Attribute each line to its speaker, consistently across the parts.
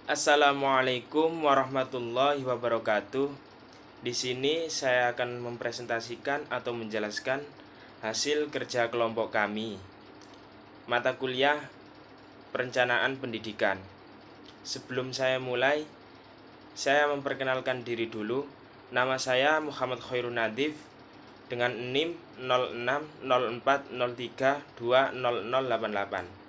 Speaker 1: Assalamualaikum warahmatullahi wabarakatuh. Di sini saya akan mempresentasikan atau menjelaskan hasil kerja kelompok kami. Mata kuliah Perencanaan Pendidikan. Sebelum saya mulai, saya memperkenalkan diri dulu. Nama saya Muhammad Khairun Nadif dengan NIM 060403200088.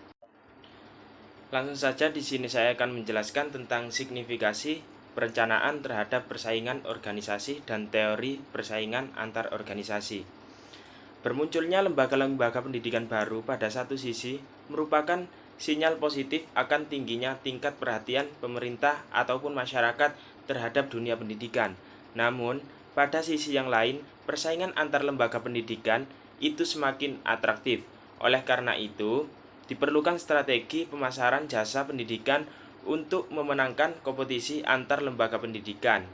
Speaker 1: Langsung saja di sini saya akan menjelaskan tentang signifikasi perencanaan terhadap persaingan organisasi dan teori persaingan antar organisasi. Bermunculnya lembaga-lembaga pendidikan baru pada satu sisi merupakan sinyal positif akan tingginya tingkat perhatian pemerintah ataupun masyarakat terhadap dunia pendidikan. Namun, pada sisi yang lain, persaingan antar lembaga pendidikan itu semakin atraktif. Oleh karena itu, diperlukan strategi pemasaran jasa pendidikan untuk memenangkan kompetisi antar lembaga pendidikan,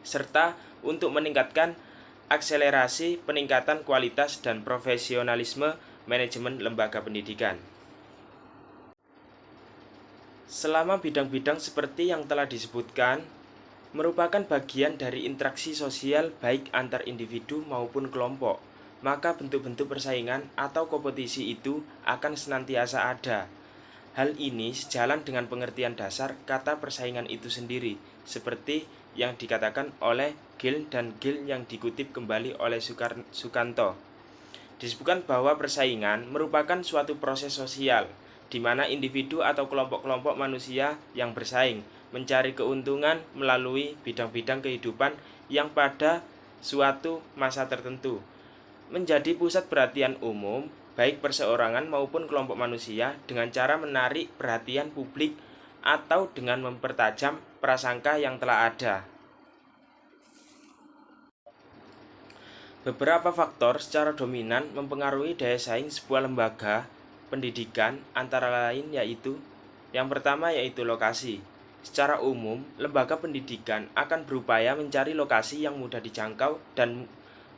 Speaker 1: serta untuk meningkatkan akselerasi peningkatan kualitas dan profesionalisme manajemen lembaga pendidikan. Selama bidang-bidang seperti yang telah disebutkan, merupakan bagian dari interaksi sosial baik antar individu maupun kelompok, maka bentuk-bentuk persaingan atau kompetisi itu akan senantiasa ada. Hal ini sejalan dengan pengertian dasar kata persaingan itu sendiri, seperti yang dikatakan oleh Gill dan Gill yang dikutip kembali oleh Sukanto. Disebutkan bahwa persaingan merupakan suatu proses sosial, di mana individu atau kelompok-kelompok manusia yang bersaing mencari keuntungan melalui bidang-bidang kehidupan yang pada suatu masa tertentu menjadi pusat perhatian umum, baik perseorangan maupun kelompok manusia, dengan cara menarik perhatian publik atau dengan mempertajam prasangka yang telah ada. Beberapa faktor secara dominan mempengaruhi daya saing sebuah lembaga pendidikan, antara lain yaitu yang pertama yaitu lokasi. Secara umum, lembaga pendidikan akan berupaya mencari lokasi yang mudah dijangkau dan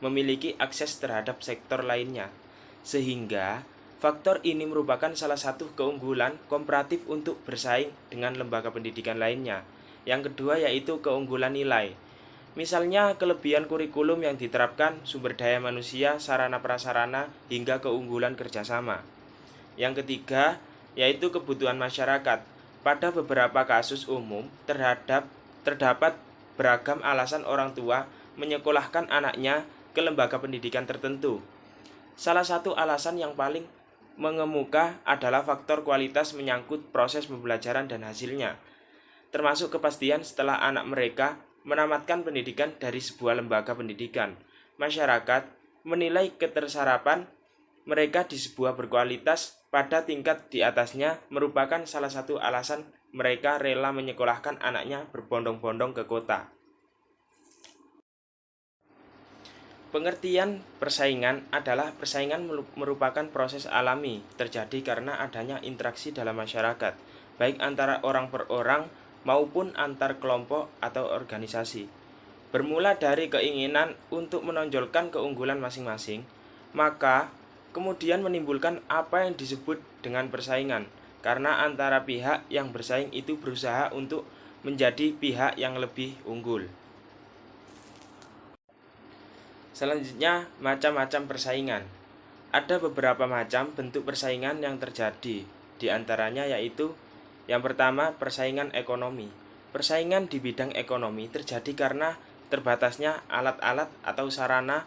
Speaker 1: memiliki akses terhadap sektor lainnya, sehingga faktor ini merupakan salah satu keunggulan komparatif untuk bersaing dengan lembaga pendidikan lainnya. Yang kedua yaitu keunggulan nilai. Misalnya kelebihan kurikulum yang diterapkan, sumber daya manusia, sarana prasarana, hingga keunggulan kerjasama. Yang ketiga yaitu kebutuhan masyarakat. Pada beberapa kasus umum terdapat beragam alasan orang tua menyekolahkan anaknya ke lembaga pendidikan tertentu. Salah satu alasan yang paling mengemuka adalah faktor kualitas menyangkut proses pembelajaran dan hasilnya, termasuk kepastian setelah anak mereka menamatkan pendidikan dari sebuah lembaga pendidikan. Masyarakat menilai ketersarapan mereka di sebuah berkualitas pada tingkat di atasnya merupakan salah satu alasan mereka rela menyekolahkan anaknya berbondong-bondong ke kota. Pengertian persaingan adalah persaingan merupakan proses alami terjadi karena adanya interaksi dalam masyarakat, baik antara orang per orang maupun antar kelompok atau organisasi. Bermula dari keinginan untuk menonjolkan keunggulan masing-masing, maka kemudian menimbulkan apa yang disebut dengan persaingan, karena antara pihak yang bersaing itu berusaha untuk menjadi pihak yang lebih unggul. Selanjutnya, macam-macam persaingan. Ada beberapa macam bentuk persaingan yang terjadi, di antaranya yaitu yang pertama, persaingan ekonomi. Persaingan di bidang ekonomi terjadi karena terbatasnya alat-alat atau sarana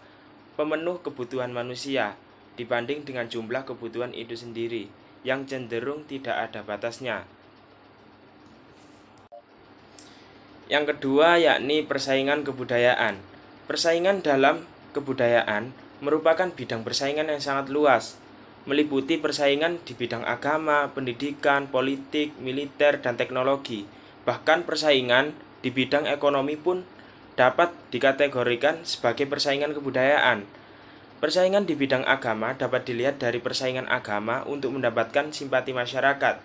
Speaker 1: pemenuh kebutuhan manusia dibanding dengan jumlah kebutuhan itu sendiri yang cenderung tidak ada batasnya. Yang kedua yakni persaingan kebudayaan. Persaingan dalam kebudayaan merupakan bidang persaingan yang sangat luas, meliputi persaingan di bidang agama, pendidikan, politik, militer, dan teknologi. Bahkan persaingan di bidang ekonomi pun dapat dikategorikan sebagai persaingan kebudayaan. Persaingan di bidang agama dapat dilihat dari persaingan agama untuk mendapatkan simpati masyarakat.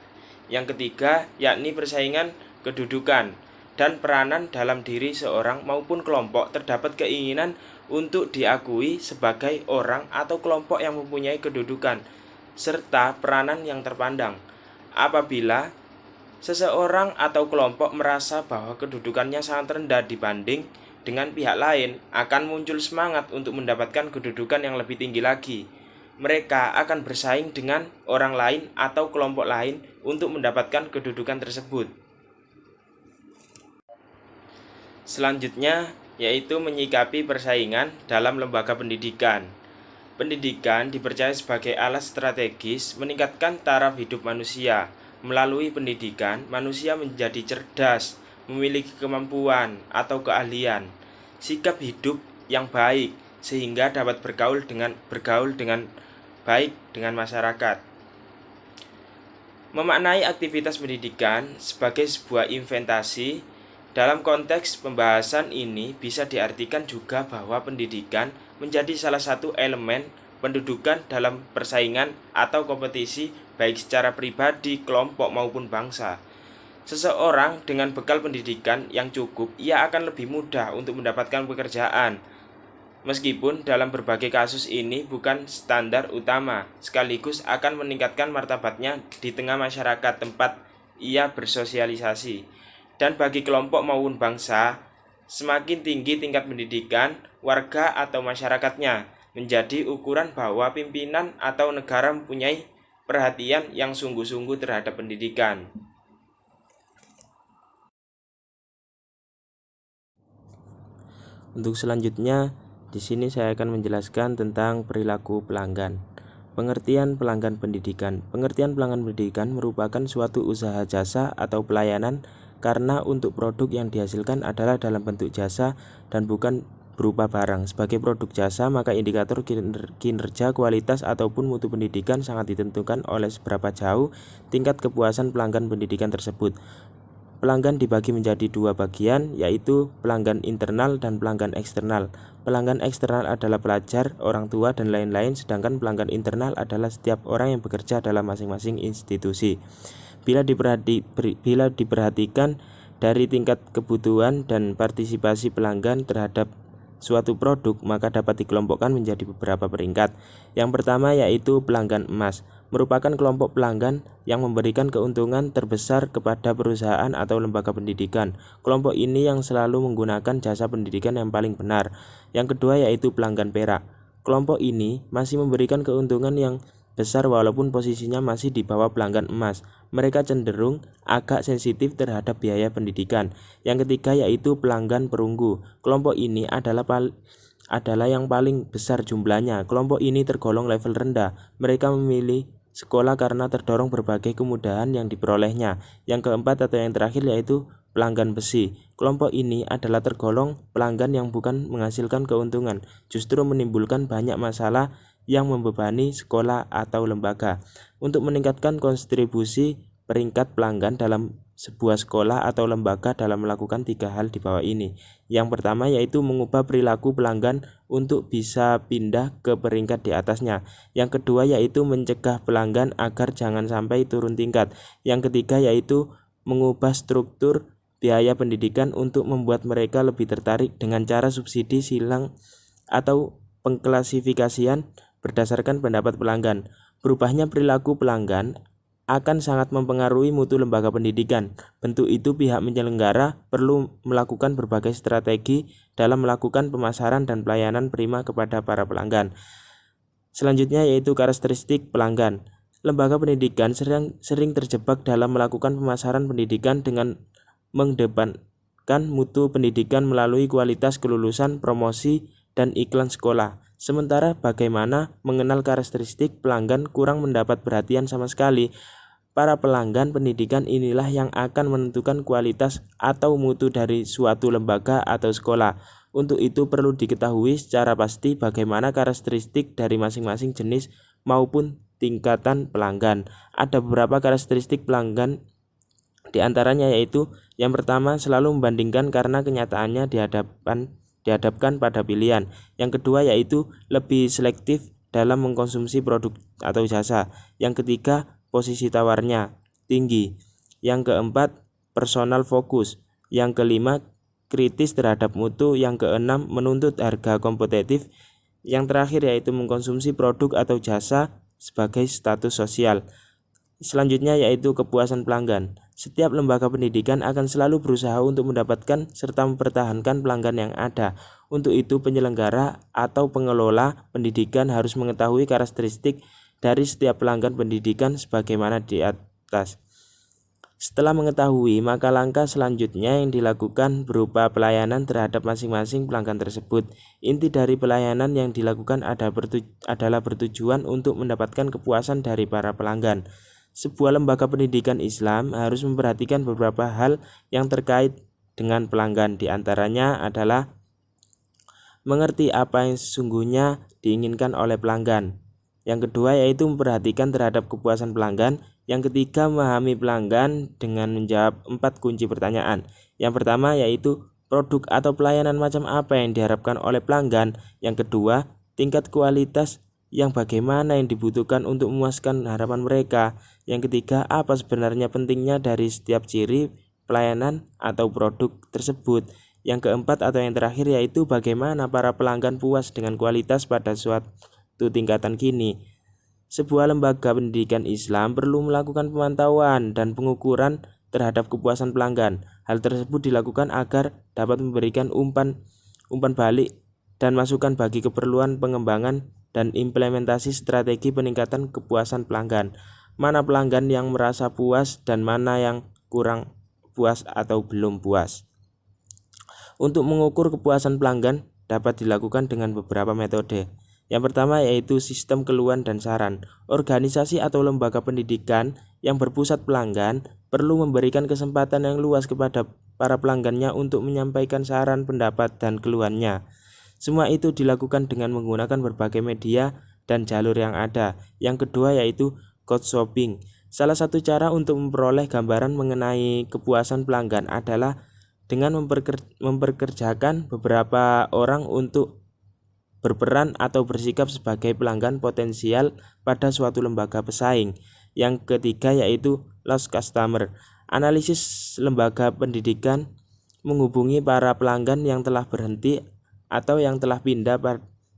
Speaker 1: Yang ketiga yakni persaingan kedudukan dan peranan dalam diri seorang maupun kelompok terdapat keinginan untuk diakui sebagai orang atau kelompok yang mempunyai kedudukan serta peranan yang terpandang. Apabila Seseorang atau kelompok merasa bahwa kedudukannya sangat rendah dibanding dengan pihak lain, akan muncul semangat untuk mendapatkan kedudukan yang lebih tinggi lagi. Mereka akan bersaing dengan orang lain atau kelompok lain untuk mendapatkan kedudukan tersebut. Selanjutnya, yaitu menyikapi persaingan dalam lembaga pendidikan. Pendidikan dipercaya sebagai alat strategis meningkatkan taraf hidup manusia. Melalui pendidikan, manusia menjadi cerdas, memiliki kemampuan atau keahlian, sikap hidup yang baik, sehingga dapat bergaul dengan baik dengan masyarakat. Memaknai aktivitas pendidikan sebagai sebuah investasi. Dalam konteks pembahasan ini bisa diartikan juga bahwa pendidikan menjadi salah satu elemen pendudukan dalam persaingan atau kompetisi baik secara pribadi, kelompok maupun bangsa. Seseorang dengan bekal pendidikan yang cukup, ia akan lebih mudah untuk mendapatkan pekerjaan. Meskipun dalam berbagai kasus ini bukan standar utama, sekaligus akan meningkatkan martabatnya di tengah masyarakat tempat ia bersosialisasi. Dan bagi kelompok maupun bangsa, semakin tinggi tingkat pendidikan warga atau masyarakatnya, menjadi ukuran bahwa pimpinan atau negara mempunyai perhatian yang sungguh-sungguh terhadap pendidikan. Untuk selanjutnya, di sini saya akan menjelaskan tentang perilaku pelanggan. Pengertian pelanggan pendidikan. Pengertian pelanggan pendidikan merupakan suatu usaha jasa atau pelayanan karena untuk produk yang dihasilkan adalah dalam bentuk jasa dan bukan berupa barang. Sebagai produk jasa, maka indikator kinerja, kualitas, ataupun mutu pendidikan sangat ditentukan oleh seberapa jauh tingkat kepuasan pelanggan pendidikan tersebut. Pelanggan dibagi menjadi dua bagian, yaitu pelanggan internal dan pelanggan eksternal. Pelanggan eksternal adalah pelajar, orang tua, dan lain-lain, sedangkan pelanggan internal adalah setiap orang yang bekerja dalam masing-masing institusi. Bila diperhatikan dari tingkat kebutuhan dan partisipasi pelanggan terhadap suatu produk, maka dapat dikelompokkan menjadi beberapa peringkat. Yang pertama yaitu pelanggan emas, merupakan kelompok pelanggan yang memberikan keuntungan terbesar kepada perusahaan atau lembaga pendidikan. Kelompok ini yang selalu menggunakan jasa pendidikan yang paling benar. Yang kedua yaitu pelanggan perak. Kelompok ini masih memberikan keuntungan yang besar walaupun posisinya masih di bawah pelanggan emas. Mereka cenderung agak sensitif terhadap biaya pendidikan. Yang ketiga yaitu pelanggan perunggu. Kelompok ini adalah yang paling besar jumlahnya. Kelompok ini tergolong level rendah. Mereka memilih sekolah karena terdorong berbagai kemudahan yang diperolehnya. Yang keempat atau yang terakhir yaitu pelanggan besi. Kelompok ini adalah tergolong pelanggan yang bukan menghasilkan keuntungan, justru menimbulkan banyak masalah yang membebani sekolah atau lembaga. Untuk meningkatkan kontribusi peringkat pelanggan dalam sebuah sekolah atau lembaga dalam melakukan 3 hal di bawah ini. Yang pertama yaitu mengubah perilaku pelanggan untuk bisa pindah ke peringkat di atasnya. Yang kedua yaitu mencegah pelanggan agar jangan sampai turun tingkat. Yang ketiga yaitu mengubah struktur biaya pendidikan untuk membuat mereka lebih tertarik dengan cara subsidi silang atau pengklasifikasian berdasarkan pendapat pelanggan. Berubahnya perilaku pelanggan akan sangat mempengaruhi mutu lembaga pendidikan. Bentuk itu pihak penyelenggara perlu melakukan berbagai strategi dalam melakukan pemasaran dan pelayanan prima kepada para pelanggan. Selanjutnya yaitu karakteristik pelanggan. Lembaga pendidikan sering terjebak dalam melakukan pemasaran pendidikan dengan mengedepankan mutu pendidikan melalui kualitas kelulusan, promosi, dan iklan sekolah. Sementara bagaimana mengenal karakteristik pelanggan kurang mendapat perhatian sama sekali. Para pelanggan pendidikan inilah yang akan menentukan kualitas atau mutu dari suatu lembaga atau sekolah. Untuk itu perlu diketahui secara pasti bagaimana karakteristik dari masing-masing jenis maupun tingkatan pelanggan. Ada beberapa karakteristik pelanggan, di antaranya yaitu yang pertama selalu membandingkan karena kenyataannya dihadapkan pada pilihan. Yang kedua yaitu lebih selektif dalam mengkonsumsi produk atau jasa. Yang ketiga, posisi tawarnya tinggi. Yang keempat, personal fokus. Yang kelima, kritis terhadap mutu. Yang keenam, menuntut harga kompetitif. Yang terakhir yaitu mengkonsumsi produk atau jasa sebagai status sosial. Selanjutnya yaitu kepuasan pelanggan. Setiap lembaga pendidikan akan selalu berusaha untuk mendapatkan serta mempertahankan pelanggan yang ada. Untuk itu, penyelenggara atau pengelola pendidikan harus mengetahui karakteristik dari setiap pelanggan pendidikan sebagaimana di atas. Setelah mengetahui, maka langkah selanjutnya yang dilakukan berupa pelayanan terhadap masing-masing pelanggan tersebut. Inti dari pelayanan yang dilakukan adalah bertujuan untuk mendapatkan kepuasan dari para pelanggan. Sebuah lembaga pendidikan Islam harus memperhatikan beberapa hal yang terkait dengan pelanggan. Di antaranya adalah mengerti apa yang sesungguhnya diinginkan oleh pelanggan. Yang kedua yaitu memperhatikan terhadap kepuasan pelanggan. Yang ketiga memahami pelanggan dengan menjawab 4 kunci pertanyaan. Yang pertama yaitu produk atau pelayanan macam apa yang diharapkan oleh pelanggan. Yang kedua, tingkat kualitas yang bagaimana yang dibutuhkan untuk memuaskan harapan mereka. Yang ketiga, apa sebenarnya pentingnya dari setiap ciri pelayanan atau produk tersebut. Yang keempat atau yang terakhir yaitu bagaimana para pelanggan puas dengan kualitas pada suatu tingkatan kini. Sebuah lembaga pendidikan Islam perlu melakukan pemantauan dan pengukuran terhadap kepuasan pelanggan. Hal tersebut dilakukan agar dapat memberikan umpan balik dan masukan bagi keperluan pengembangan dan implementasi strategi peningkatan kepuasan pelanggan. Mana pelanggan yang merasa puas dan mana yang kurang puas atau belum puas. Untuk mengukur kepuasan pelanggan dapat dilakukan dengan beberapa metode. Yang pertama yaitu sistem keluhan dan saran. Organisasi atau lembaga pendidikan yang berpusat pelanggan perlu memberikan kesempatan yang luas kepada para pelanggannya untuk menyampaikan saran, pendapat, dan keluhannya. Semua itu dilakukan dengan menggunakan berbagai media dan jalur yang ada. Yang kedua yaitu crowdsourcing. Salah satu cara untuk memperoleh gambaran mengenai kepuasan pelanggan adalah dengan memperkerjakan beberapa orang untuk berperan atau bersikap sebagai pelanggan potensial pada suatu lembaga pesaing. Yang ketiga yaitu lost customer. Analisis lembaga pendidikan menghubungi para pelanggan yang telah berhenti atau yang telah pindah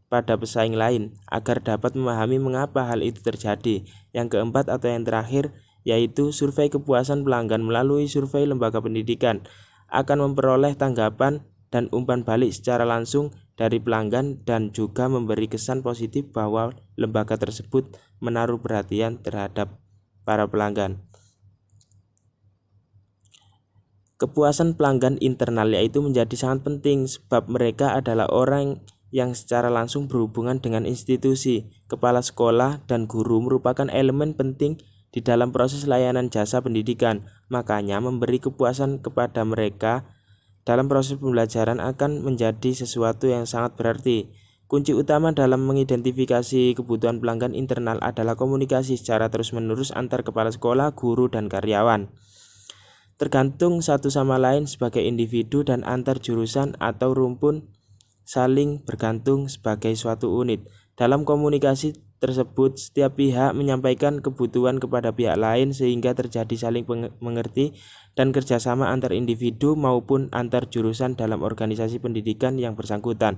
Speaker 1: pada pesaing lain agar dapat memahami mengapa hal itu terjadi. Yang keempat atau yang terakhir yaitu survei kepuasan pelanggan. Melalui survei lembaga pendidikan akan memperoleh tanggapan dan umpan balik secara langsung dari pelanggan dan juga memberi kesan positif bahwa lembaga tersebut menaruh perhatian terhadap para pelanggan. Kepuasan pelanggan internal yaitu menjadi sangat penting sebab mereka adalah orang yang secara langsung berhubungan dengan institusi. Kepala sekolah dan guru merupakan elemen penting di dalam proses layanan jasa pendidikan. Makanya memberi kepuasan kepada mereka dalam proses pembelajaran akan menjadi sesuatu yang sangat berarti. Kunci utama dalam mengidentifikasi kebutuhan pelanggan internal adalah komunikasi secara terus-menerus antar kepala sekolah, guru, dan karyawan. Tergantung satu sama lain sebagai individu dan antar jurusan atau rumpun saling bergantung sebagai suatu unit. Dalam komunikasi tersebut, setiap pihak menyampaikan kebutuhan kepada pihak lain sehingga terjadi saling mengerti dan kerjasama antar individu maupun antar jurusan dalam organisasi pendidikan yang bersangkutan.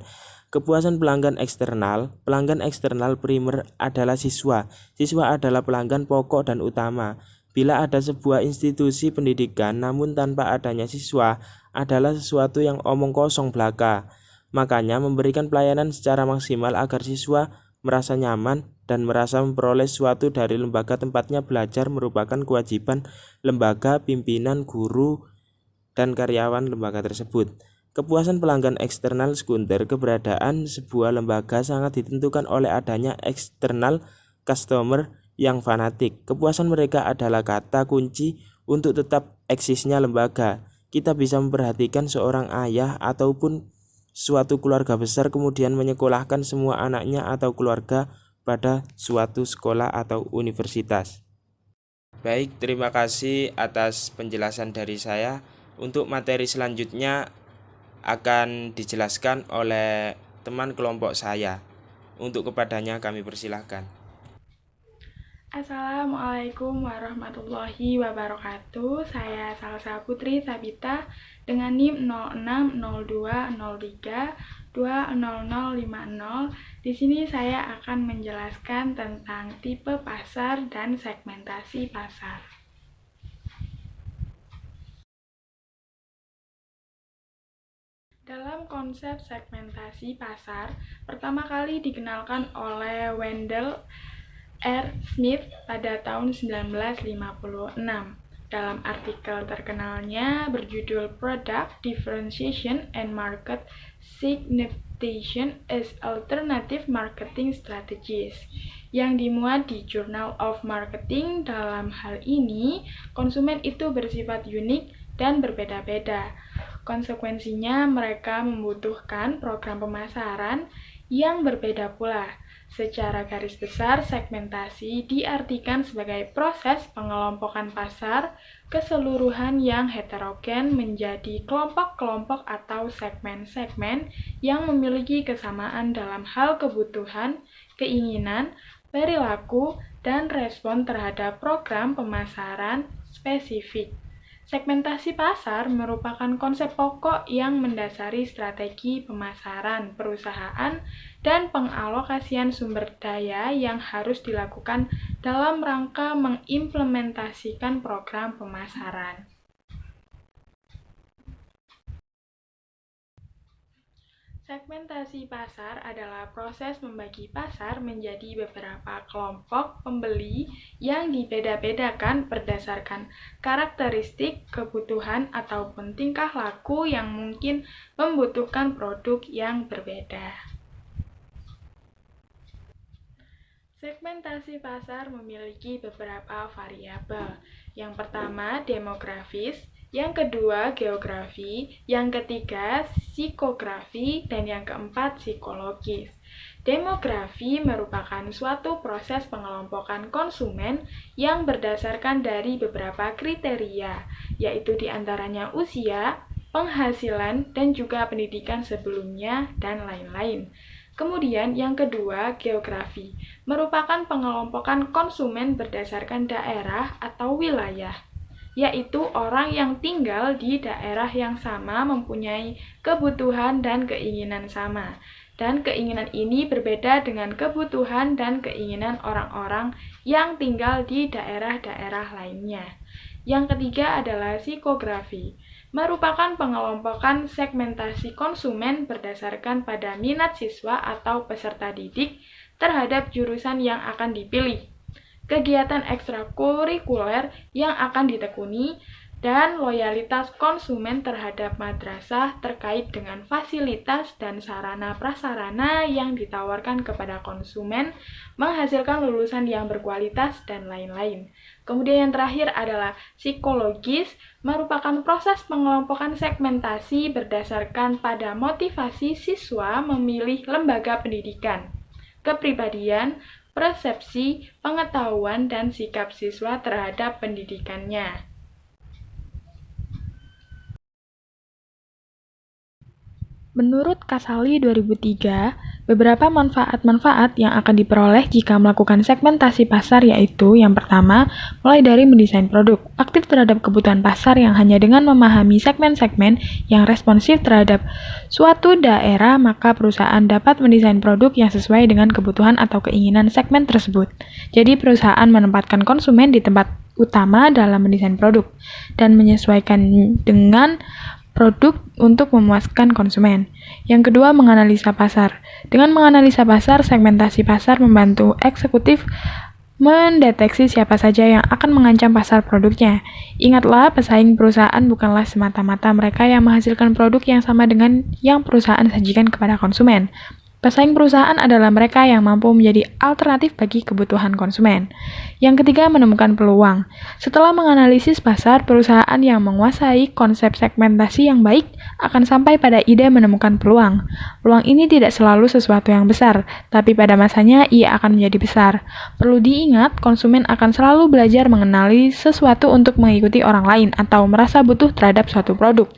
Speaker 1: Kepuasan pelanggan eksternal primer adalah siswa. Siswa adalah pelanggan pokok dan utama. Bila ada sebuah institusi pendidikan namun tanpa adanya siswa adalah sesuatu yang omong kosong belaka. Makanya memberikan pelayanan secara maksimal agar siswa merasa nyaman dan merasa memperoleh sesuatu dari lembaga tempatnya belajar merupakan kewajiban lembaga, pimpinan, guru, dan karyawan lembaga tersebut. Kepuasan pelanggan eksternal sekunder. Keberadaan sebuah lembaga sangat ditentukan oleh adanya eksternal customer yang fanatik. Kepuasan mereka adalah kata kunci untuk tetap eksisnya lembaga. Kita bisa memperhatikan seorang ayah ataupun suatu keluarga besar kemudian menyekolahkan semua anaknya atau keluarga pada suatu sekolah atau universitas. Baik, terima kasih atas penjelasan dari saya. Untuk materi selanjutnya akan dijelaskan oleh teman kelompok saya. Untuk kepadanya kami persilahkan.
Speaker 2: Assalamualaikum warahmatullahi wabarakatuh. Saya Salsa Putri Sabita dengan NIM 060203200050. Di sini saya akan menjelaskan tentang tipe pasar dan segmentasi pasar. Dalam konsep segmentasi pasar, pertama kali dikenalkan oleh Wendell R. Smith pada tahun 1956. Dalam artikel terkenalnya berjudul Product Differentiation and Market Segmentation as Alternative Marketing Strategies yang dimuat di Journal of Marketing. Dalam hal ini, konsumen itu bersifat unik dan berbeda-beda. Konsekuensinya, mereka membutuhkan program pemasaran yang berbeda pula. Secara garis besar, segmentasi diartikan sebagai proses pengelompokan pasar keseluruhan yang heterogen menjadi kelompok-kelompok atau segmen-segmen yang memiliki kesamaan dalam hal kebutuhan, keinginan, perilaku, dan respon terhadap program pemasaran spesifik. Segmentasi pasar merupakan konsep pokok yang mendasari strategi pemasaran perusahaan dan pengalokasian sumber daya yang harus dilakukan dalam rangka mengimplementasikan program pemasaran. Segmentasi pasar adalah proses membagi pasar menjadi beberapa kelompok pembeli yang dibeda-bedakan berdasarkan karakteristik, kebutuhan, ataupun tingkah laku yang mungkin membutuhkan produk yang berbeda. Segmentasi pasar memiliki beberapa variabel. Yang pertama, demografis. Yang kedua, geografi, yang ketiga, psikografi, dan yang keempat, psikologis. Demografi merupakan suatu proses pengelompokan konsumen yang berdasarkan dari beberapa kriteria, yaitu diantaranya usia, penghasilan, dan juga pendidikan sebelumnya, dan lain-lain. Kemudian yang kedua, geografi, merupakan pengelompokan konsumen berdasarkan daerah atau wilayah, yaitu orang yang tinggal di daerah yang sama mempunyai kebutuhan dan keinginan sama. Dan keinginan ini berbeda dengan kebutuhan dan keinginan orang-orang yang tinggal di daerah-daerah lainnya. Yang ketiga adalah psikografi, merupakan pengelompokan segmentasi konsumen berdasarkan pada minat siswa atau peserta didik terhadap jurusan yang akan dipilih, kegiatan ekstrakurikuler yang akan ditekuni, dan loyalitas konsumen terhadap madrasah terkait dengan fasilitas dan sarana prasarana yang ditawarkan kepada konsumen, menghasilkan lulusan yang berkualitas, dan lain-lain. Kemudian yang terakhir adalah psikologis, merupakan proses pengelompokan segmentasi berdasarkan pada motivasi siswa memilih lembaga pendidikan, kepribadian, persepsi, pengetahuan, dan sikap siswa terhadap pendidikannya. Menurut Casali 2003, beberapa manfaat-manfaat yang akan diperoleh jika melakukan segmentasi pasar yaitu yang pertama, mulai dari mendesain produk, aktif terhadap kebutuhan pasar yang hanya dengan memahami segmen-segmen yang responsif terhadap suatu daerah, maka perusahaan dapat mendesain produk yang sesuai dengan kebutuhan atau keinginan segmen tersebut. Jadi perusahaan menempatkan konsumen di tempat utama dalam mendesain produk dan menyesuaikan dengan produk untuk memuaskan konsumen. Yang kedua, menganalisa pasar. Dengan menganalisa pasar, segmentasi pasar membantu eksekutif mendeteksi siapa saja yang akan mengancam pasar produknya. Ingatlah, pesaing perusahaan bukanlah semata-mata mereka yang menghasilkan produk yang sama dengan yang perusahaan sajikan kepada konsumen. Pesaing perusahaan adalah mereka yang mampu menjadi alternatif bagi kebutuhan konsumen. Yang ketiga, menemukan peluang. Setelah menganalisis pasar, perusahaan yang menguasai konsep segmentasi yang baik akan sampai pada ide menemukan peluang. Peluang ini tidak selalu sesuatu yang besar, tapi pada masanya ia akan menjadi besar. Perlu diingat, konsumen akan selalu belajar mengenali sesuatu untuk mengikuti orang lain atau merasa butuh terhadap suatu produk.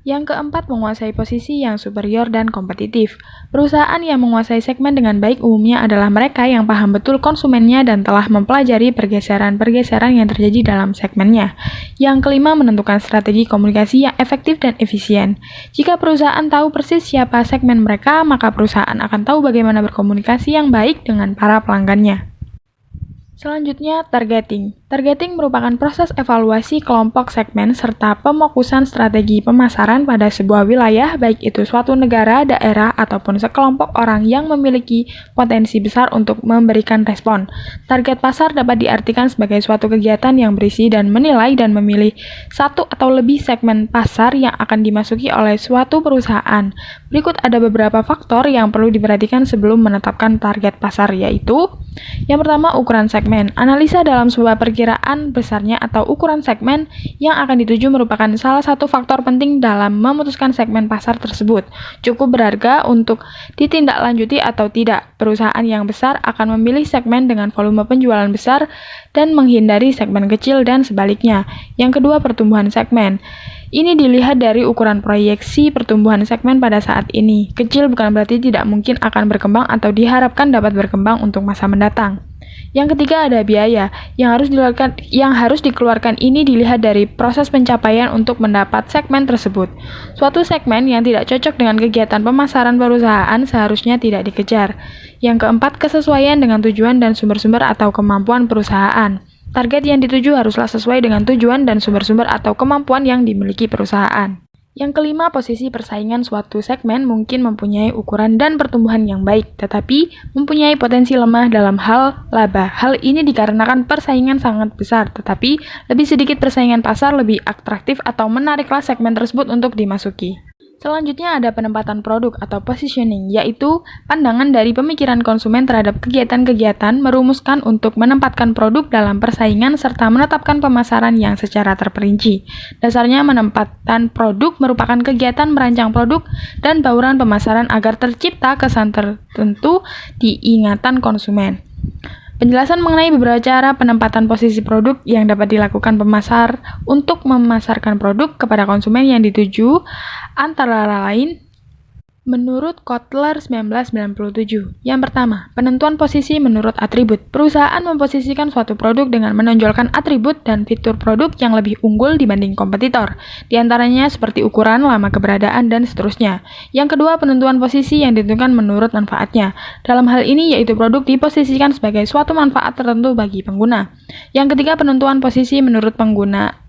Speaker 2: Yang keempat, menguasai posisi yang superior dan kompetitif. Perusahaan yang menguasai segmen dengan baik umumnya adalah mereka yang paham betul konsumennya dan telah mempelajari pergeseran-pergeseran yang terjadi dalam segmennya. Yang kelima, menentukan strategi komunikasi yang efektif dan efisien. Jika perusahaan tahu persis siapa segmen mereka, maka perusahaan akan tahu bagaimana berkomunikasi yang baik dengan para pelanggannya. Selanjutnya, targeting. Targeting merupakan proses evaluasi kelompok segmen serta pemokusan strategi pemasaran pada sebuah wilayah, baik itu suatu negara, daerah, ataupun sekelompok orang yang memiliki potensi besar untuk memberikan respon. Target pasar dapat diartikan sebagai suatu kegiatan yang berisi dan menilai dan memilih satu atau lebih segmen pasar yang akan dimasuki oleh suatu perusahaan. Berikut ada beberapa faktor yang perlu diperhatikan sebelum menetapkan target pasar, yaitu yang pertama, ukuran segmen. Analisa dalam sebuah perkiraan besarnya atau ukuran segmen yang akan dituju merupakan salah satu faktor penting dalam memutuskan segmen pasar tersebut. Cukup berharga untuk ditindaklanjuti atau tidak. Perusahaan yang besar akan memilih segmen dengan volume penjualan besar dan menghindari segmen kecil dan sebaliknya. Yang kedua, pertumbuhan segmen. Ini dilihat dari ukuran proyeksi pertumbuhan segmen pada saat ini. Kecil bukan berarti tidak mungkin akan berkembang atau diharapkan dapat berkembang untuk masa mendatang. Yang ketiga, ada biaya yang harus dikeluarkan. Ini dilihat dari proses pencapaian untuk mendapat segmen tersebut. Suatu segmen yang tidak cocok dengan kegiatan pemasaran perusahaan seharusnya tidak dikejar. Yang keempat, kesesuaian dengan tujuan dan sumber-sumber atau kemampuan perusahaan. Target yang dituju haruslah sesuai dengan tujuan dan sumber-sumber atau kemampuan yang dimiliki perusahaan. Yang kelima, posisi persaingan suatu segmen mungkin mempunyai ukuran dan pertumbuhan yang baik, tetapi mempunyai potensi lemah dalam hal laba. Hal ini dikarenakan persaingan sangat besar, tetapi lebih sedikit persaingan pasar lebih atraktif atau menariklah segmen tersebut untuk dimasuki. Selanjutnya ada penempatan produk atau positioning, yaitu pandangan dari pemikiran konsumen terhadap kegiatan-kegiatan merumuskan untuk menempatkan produk dalam persaingan serta menetapkan pemasaran yang secara terperinci. Dasarnya menempatkan produk merupakan kegiatan merancang produk dan bauran pemasaran agar tercipta kesan tertentu di ingatan konsumen. Penjelasan mengenai beberapa cara penempatan posisi produk yang dapat dilakukan pemasar untuk memasarkan produk kepada konsumen yang dituju antara lain menurut Kotler 1997. Yang pertama, penentuan posisi menurut atribut. Perusahaan memposisikan suatu produk dengan menonjolkan atribut dan fitur produk yang lebih unggul dibanding kompetitor, di antaranya seperti ukuran, lama keberadaan, dan seterusnya. Yang kedua, penentuan posisi yang ditentukan menurut manfaatnya. Dalam hal ini yaitu produk diposisikan sebagai suatu manfaat tertentu bagi pengguna. Yang ketiga, penentuan posisi menurut pengguna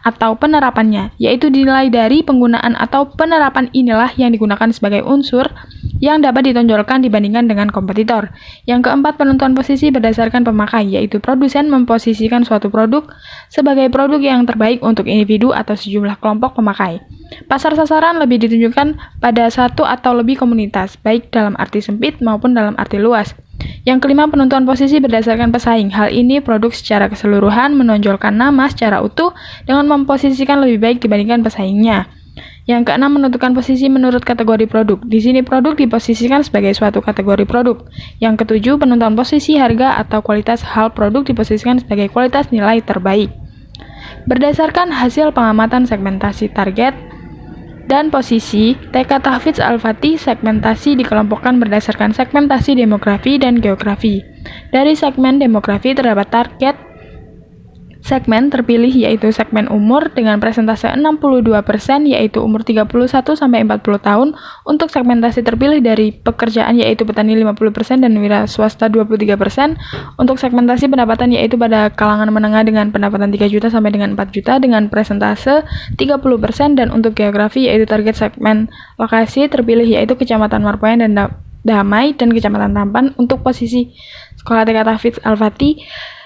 Speaker 2: atau penerapannya, yaitu dinilai dari penggunaan atau penerapan inilah yang digunakan sebagai unsur yang dapat ditonjolkan dibandingkan dengan kompetitor. Yang keempat, penentuan posisi berdasarkan pemakai, yaitu produsen memposisikan suatu produk sebagai produk yang terbaik untuk individu atau sejumlah kelompok pemakai. Pasar sasaran lebih ditunjukkan pada satu atau lebih komunitas, baik dalam arti sempit maupun dalam arti luas. Yang kelima, penentuan posisi berdasarkan pesaing. Hal ini produk secara keseluruhan menonjolkan nama secara utuh dengan memposisikan lebih baik dibandingkan pesaingnya. Yang keenam, menentukan posisi menurut kategori produk. Di sini produk diposisikan sebagai suatu kategori produk. Yang ketujuh, penentuan posisi harga atau kualitas. Hal produk diposisikan sebagai kualitas nilai terbaik. Berdasarkan hasil pengamatan segmentasi target dan posisi, TK Tahfidz Al-Fatih segmentasi dikelompokkan berdasarkan segmentasi demografi dan geografi. Dari segmen demografi terdapat target segmen terpilih yaitu segmen umur dengan presentase 62% yaitu umur 31-40 tahun. Untuk segmentasi terpilih dari pekerjaan yaitu petani 50% dan wira swasta 23%. Untuk segmentasi pendapatan yaitu pada kalangan menengah dengan pendapatan 3 juta sampai dengan 4 juta dengan presentase 30%. Dan untuk geografi yaitu target segmen lokasi terpilih yaitu Kecamatan Marpoyan dan Damai dan Kecamatan Tampan. Untuk posisi Sekolah TK Tahfidz Al-Fatih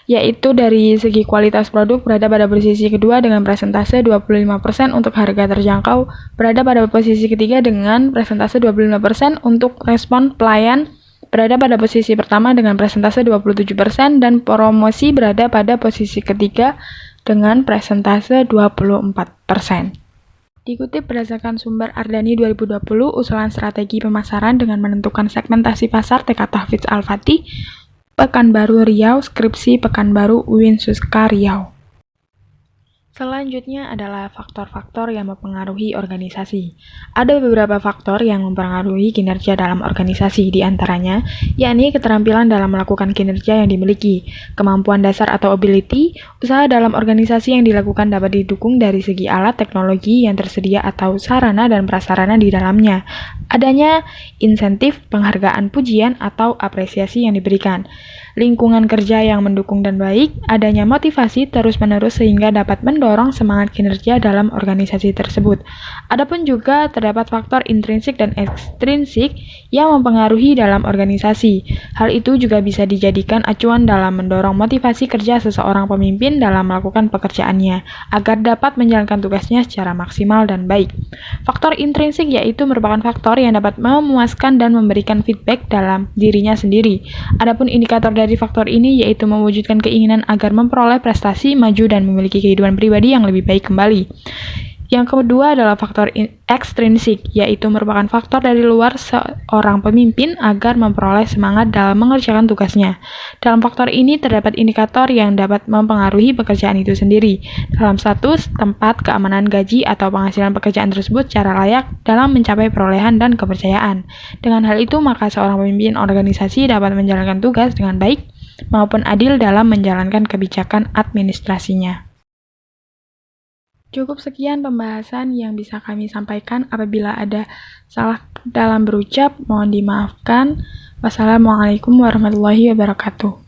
Speaker 2: yaitu dari segi kualitas produk berada pada posisi kedua dengan presentase 25%. Untuk harga terjangkau berada pada posisi ketiga dengan presentase 25%. Untuk respon pelayan berada pada posisi pertama dengan presentase 27% dan promosi berada pada posisi ketiga dengan presentase 24%. Dikutip berdasarkan sumber Ardani 2020, usulan strategi pemasaran dengan menentukan segmentasi pasar TK Tahfidz Al-Fatih, Pekanbaru Riau, skripsi Pekanbaru UIN Suska Riau. Selanjutnya adalah faktor-faktor yang mempengaruhi organisasi. Ada beberapa faktor yang mempengaruhi kinerja dalam organisasi, di antaranya yakni keterampilan dalam melakukan kinerja yang dimiliki, kemampuan dasar atau ability, usaha dalam organisasi yang dilakukan dapat didukung dari segi alat teknologi yang tersedia atau sarana dan prasarana di dalamnya, adanya insentif, penghargaan, pujian, atau apresiasi yang diberikan, lingkungan kerja yang mendukung dan baik, adanya motivasi terus-menerus sehingga dapat mendorong semangat kinerja dalam organisasi tersebut. Adapun juga terdapat faktor intrinsik dan ekstrinsik yang mempengaruhi dalam organisasi. Hal itu juga bisa dijadikan acuan dalam mendorong motivasi kerja seseorang pemimpin dalam melakukan pekerjaannya, agar dapat menjalankan tugasnya secara maksimal dan baik. Faktor intrinsik yaitu merupakan faktor yang dapat memuaskan dan memberikan feedback dalam dirinya sendiri. Adapun indikator dari faktor ini yaitu mewujudkan keinginan agar memperoleh prestasi, maju, dan memiliki kehidupan pribadi yang lebih baik kembali. Yang kedua adalah faktor ekstrinsik, yaitu merupakan faktor dari luar seorang pemimpin agar memperoleh semangat dalam mengerjakan tugasnya. Dalam faktor ini terdapat indikator yang dapat mempengaruhi pekerjaan itu sendiri. Dalam status, tempat, keamanan, gaji, atau penghasilan pekerjaan tersebut secara layak dalam mencapai perolehan dan kepercayaan. Dengan hal itu, maka seorang pemimpin organisasi dapat menjalankan tugas dengan baik maupun adil dalam menjalankan kebijakan administrasinya. Cukup sekian pembahasan yang bisa kami sampaikan. Apabila ada salah dalam berucap, mohon dimaafkan. Wassalamualaikum warahmatullahi wabarakatuh.